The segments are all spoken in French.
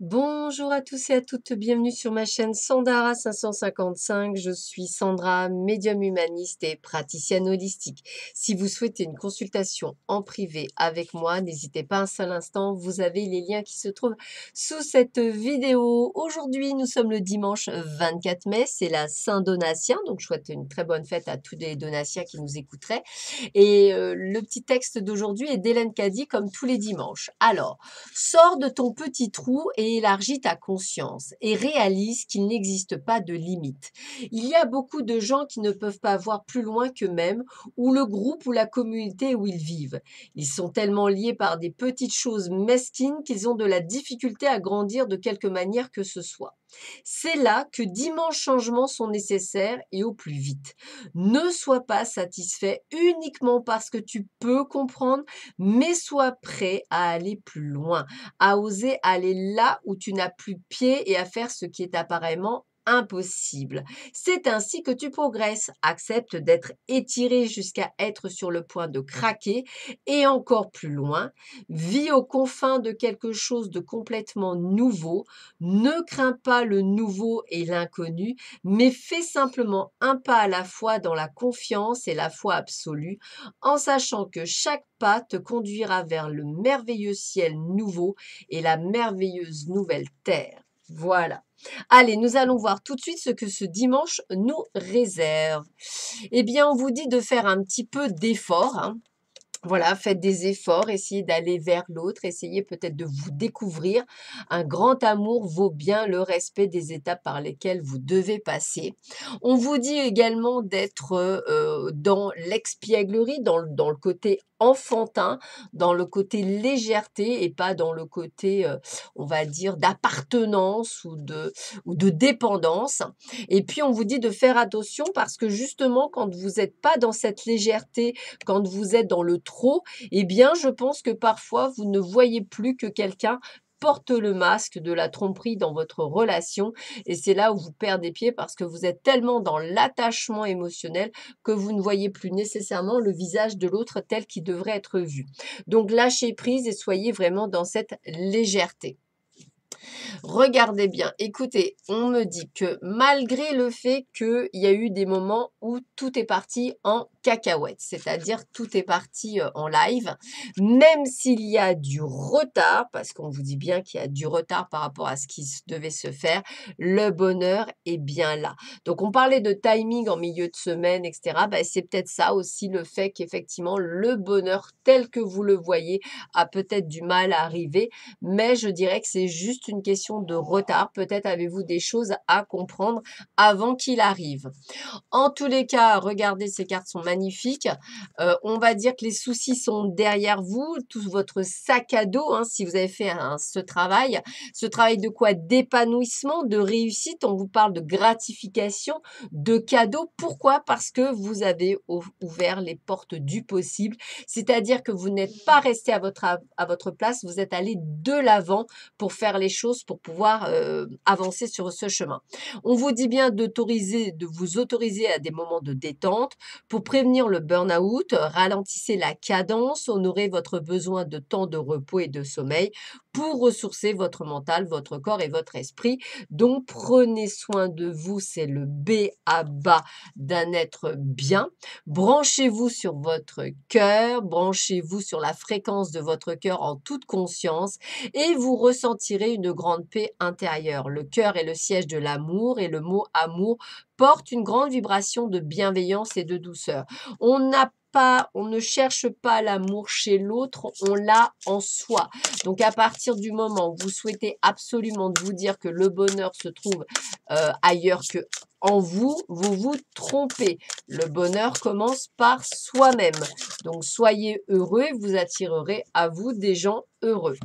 Bonjour à tous et à toutes, bienvenue sur ma chaîne Sandara 555. Je suis Sandra, médium humaniste et praticienne holistique. Si vous souhaitez une consultation en privé avec moi, n'hésitez pas un seul instant, vous avez les liens qui se trouvent sous cette vidéo. Aujourd'hui, nous sommes le dimanche 24 mai, c'est la Saint-Donatien, donc je souhaite une très bonne fête à tous les Donatiens qui nous écouteraient. Et le petit texte d'aujourd'hui est d'Hélène Caddy comme tous les dimanches. Alors, sors de ton petit trou et élargis ta conscience et réalise qu'il n'existe pas de limite. Il y a beaucoup de gens qui ne peuvent pas voir plus loin qu'eux-mêmes ou le groupe ou la communauté où ils vivent. Ils sont tellement liés par des petites choses mesquines qu'ils ont de la difficulté à grandir de quelque manière que ce soit. C'est là que d'immenses changements sont nécessaires et au plus vite. Ne sois pas satisfait uniquement parce que tu peux comprendre, mais sois prêt à aller plus loin, à oser aller là où tu n'as plus pied et à faire ce qui est apparemment impossible. C'est ainsi que tu progresses. Accepte d'être étiré jusqu'à être sur le point de craquer et encore plus loin. Vis aux confins de quelque chose de complètement nouveau. Ne crains pas le nouveau et l'inconnu, mais fais simplement un pas à la fois dans la confiance et la foi absolue, en sachant que chaque pas te conduira vers le merveilleux ciel nouveau et la merveilleuse nouvelle terre. Voilà. Allez, nous allons voir tout de suite ce que ce dimanche nous réserve. Eh bien, on vous dit de faire un petit peu d'effort, hein. Voilà, faites des efforts, essayez d'aller vers l'autre, essayez peut-être de vous découvrir. Un grand amour vaut bien le respect des étapes par lesquelles vous devez passer. On vous dit également d'être dans l'expièglerie, dans le côté enfantin, dans le côté légèreté et pas dans le côté, on va dire, d'appartenance ou de dépendance. Et puis, on vous dit de faire attention parce que justement, quand vous n'êtes pas dans cette légèreté, quand vous êtes dans le trop, eh bien, je pense que parfois, vous ne voyez plus que quelqu'un porte le masque de la tromperie dans votre relation et c'est là où vous perdez pied parce que vous êtes tellement dans l'attachement émotionnel que vous ne voyez plus nécessairement le visage de l'autre tel qu'il devrait être vu. Donc lâchez prise et soyez vraiment dans cette légèreté. Regardez bien, écoutez, on me dit que malgré le fait qu'il y a eu des moments où tout est parti en cacahuète, c'est-à-dire tout est parti en live, même s'il y a du retard, parce qu'on vous dit bien qu'il y a du retard par rapport à ce qui devait se faire, le bonheur est bien là. Donc on parlait de timing en milieu de semaine, etc. Ben, c'est peut-être ça aussi le fait qu'effectivement le bonheur tel que vous le voyez a peut-être du mal à arriver, mais je dirais que c'est juste une question de retard. Peut-être avez-vous des choses à comprendre avant qu'il arrive. En tous les cas, regardez, ces cartes sont magnifiques. On va dire que les soucis sont derrière vous, tout votre sac à dos, hein, si vous avez fait ce travail. Ce travail de quoi? D'épanouissement, de réussite. On vous parle de gratification, de cadeaux. Pourquoi? Parce que vous avez ouvert les portes du possible. C'est-à-dire que vous n'êtes pas resté à votre place, vous êtes allé de l'avant pour faire les choses, pour pouvoir avancer sur ce chemin. On vous dit bien de vous autoriser à des moments de détente pour prévenir le burn-out, ralentissez la cadence, honorez votre besoin de temps de repos et de sommeil pour ressourcer votre mental, votre corps et votre esprit. Donc, prenez soin de vous, c'est le B à bas d'un être bien. Branchez-vous sur votre cœur, branchez-vous sur la fréquence de votre cœur en toute conscience et vous ressentirez une grande paix intérieure. Le cœur est le siège de l'amour et le mot amour porte une grande vibration de bienveillance et de douceur. On ne cherche pas l'amour chez l'autre, on l'a en soi. Donc à partir du moment où vous souhaitez absolument vous dire que le bonheur se trouve ailleurs que en vous, vous vous trompez. Le bonheur commence par soi-même. Donc soyez heureux, vous attirerez à vous des gens heureux.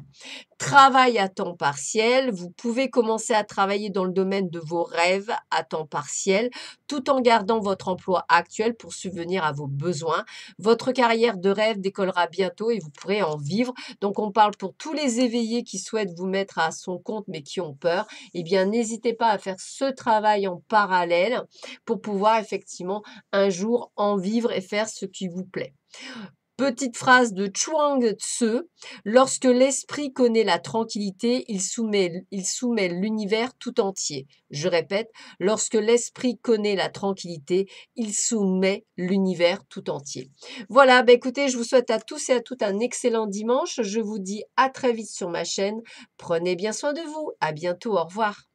Travail à temps partiel, vous pouvez commencer à travailler dans le domaine de vos rêves à temps partiel, tout en gardant votre emploi actuel pour subvenir à vos besoins. Votre carrière de rêve décollera bientôt et vous pourrez en vivre. Donc on parle pour tous les éveillés qui souhaitent vous mettre à son compte mais qui ont peur. Eh bien, n'hésitez pas à faire ce travail en parallèle pour pouvoir effectivement un jour en vivre et faire ce qui vous plaît. Petite phrase de Chuang Tzu, lorsque l'esprit connaît la tranquillité, il soumet l'univers tout entier. Je répète, lorsque l'esprit connaît la tranquillité, il soumet l'univers tout entier. Voilà, bah écoutez, je vous souhaite à tous et à toutes un excellent dimanche. Je vous dis à très vite sur ma chaîne. Prenez bien soin de vous. À bientôt. Au revoir.